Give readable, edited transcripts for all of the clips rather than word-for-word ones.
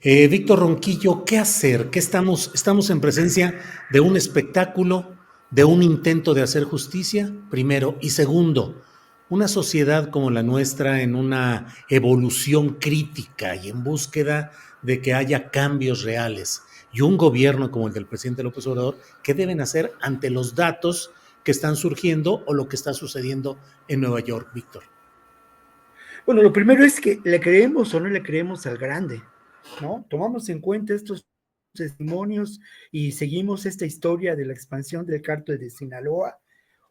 Víctor Ronquillo, ¿qué hacer? ¿Estamos en presencia de un espectáculo, de un intento de hacer justicia? Primero. Y segundo, una sociedad como la nuestra en una evolución crítica y en búsqueda de que haya cambios reales. Y un gobierno como el del presidente López Obrador, ¿qué deben hacer ante los datos que están surgiendo o lo que está sucediendo en Nueva York, Víctor? Bueno, lo primero es que le creemos o no le creemos al grande, ¿no? Tomamos en cuenta estos testimonios y seguimos esta historia de la expansión del cártel de Sinaloa,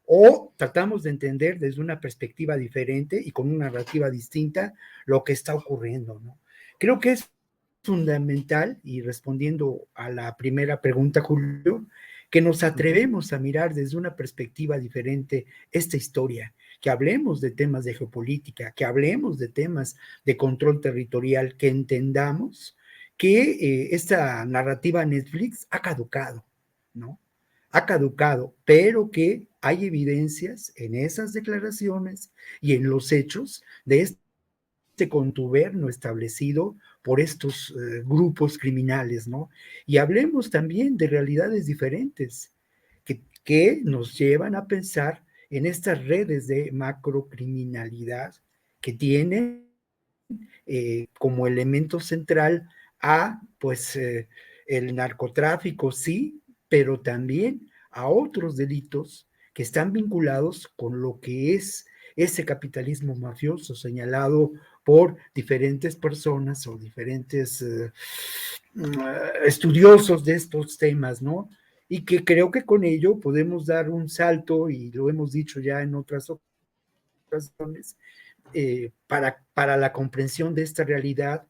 o tratamos de entender desde una perspectiva diferente y con una narrativa distinta lo que está ocurriendo, ¿no? Creo que es fundamental, y respondiendo a la primera pregunta, Julio, que nos atrevemos a mirar desde una perspectiva diferente esta historia, que hablemos de temas de geopolítica, que hablemos de temas de control territorial, que entendamos que esta narrativa Netflix ha caducado, ¿no? Ha caducado, pero que hay evidencias en esas declaraciones y en los hechos de este contubernio establecido por estos grupos criminales, ¿no? Y hablemos también de realidades diferentes que nos llevan a pensar en estas redes de macrocriminalidad que tienen como elemento central a, pues, el narcotráfico, sí, pero también a otros delitos que están vinculados con lo que es ese capitalismo mafioso señalado por diferentes personas o diferentes estudiosos de estos temas, ¿no? Y que creo que con ello podemos dar un salto, y lo hemos dicho ya en otras ocasiones, para la comprensión de esta realidad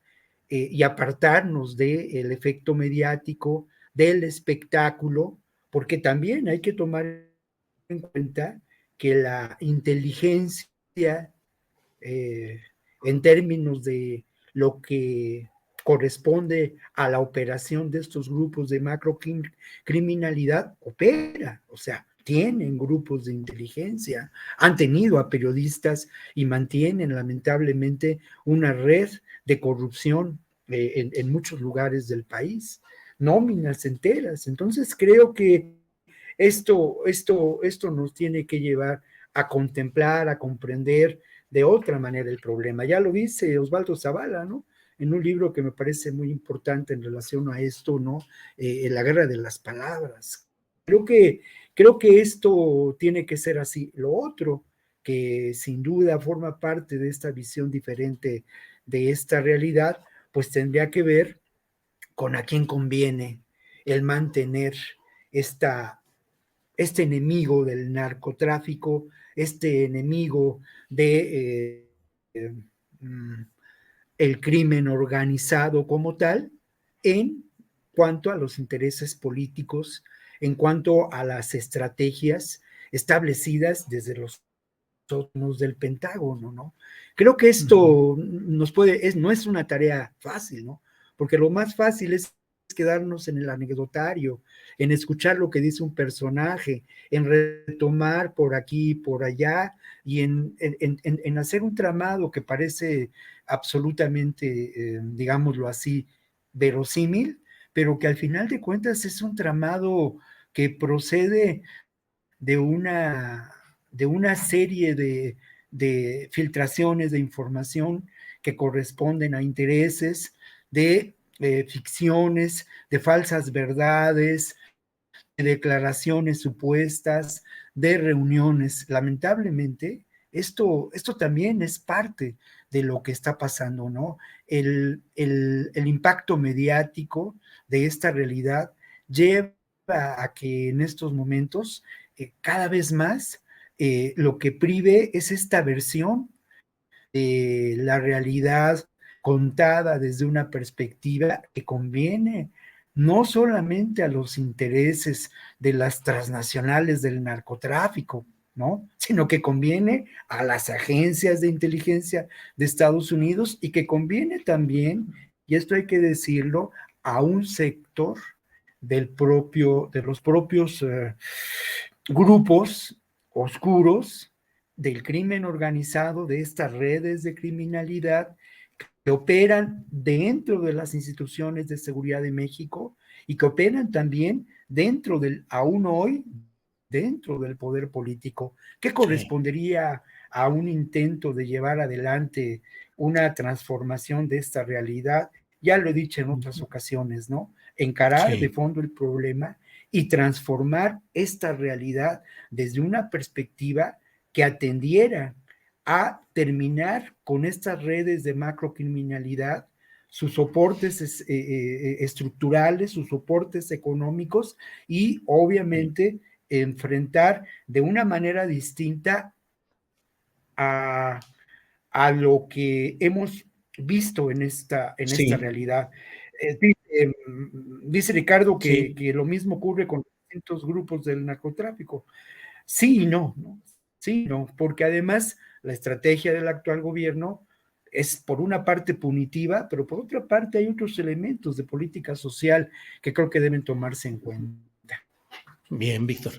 y apartarnos del efecto mediático, del espectáculo, porque también hay que tomar en cuenta que la inteligencia en términos de lo que corresponde a la operación de estos grupos de macrocriminalidad, opera, o sea, tienen grupos de inteligencia, han tenido a periodistas y mantienen lamentablemente una red de corrupción en muchos lugares del país, nóminas enteras. Entonces creo que esto nos tiene que llevar a contemplar, a comprender de otra manera el problema. Ya lo dice Osvaldo Zavala, ¿no? En un libro que me parece muy importante en relación a esto, ¿no? La guerra de las palabras. Creo que esto tiene que ser así. Lo otro, que sin duda forma parte de esta visión diferente de esta realidad, pues tendría que ver con a quién conviene el mantener esta este enemigo del narcotráfico, este enemigo de mm, el crimen organizado como tal, en cuanto a los intereses políticos, en cuanto a las estrategias establecidas desde los sótanos del Pentágono, ¿no? Creo que esto no es una tarea fácil, ¿no? Porque lo más fácil es quedarnos en el anecdotario, en escuchar lo que dice un personaje, en retomar por aquí, por allá, y en hacer un tramado que parece absolutamente, digámoslo así, verosímil, pero que al final de cuentas es un tramado que procede de una serie de filtraciones de información que corresponden a intereses, de ficciones, de falsas verdades, de declaraciones supuestas, de reuniones. Lamentablemente, esto también es parte de lo que está pasando, ¿no? El impacto mediático de esta realidad lleva a que en estos momentos cada vez más lo que prive es esta versión de la realidad contada desde una perspectiva que conviene no solamente a los intereses de las transnacionales del narcotráfico, ¿no? Sino que conviene a las agencias de inteligencia de Estados Unidos y que conviene también, y esto hay que decirlo, a un sector de los propios grupos oscuros del crimen organizado, de estas redes de criminalidad que operan dentro de las instituciones de seguridad de México y que operan también dentro del, aún hoy, dentro del poder político, que Sí, correspondería a un intento de llevar adelante una transformación de esta realidad. Ya lo he dicho en otras ocasiones, ¿no? Encarar de sí, fondo el problema y transformar esta realidad desde una perspectiva que atendiera a terminar con estas redes de macrocriminalidad, sus soportes estructurales, sus soportes económicos y sí, obviamente enfrentar de una manera distinta a, a lo que hemos visto en esta sí, realidad. Dice Ricardo sí. que lo mismo ocurre con distintos grupos del narcotráfico. Sí y no, ¿no? Sí y no, porque además la estrategia del actual gobierno es por una parte punitiva, pero por otra parte hay otros elementos de política social que creo que deben tomarse en cuenta. Bien, Víctor.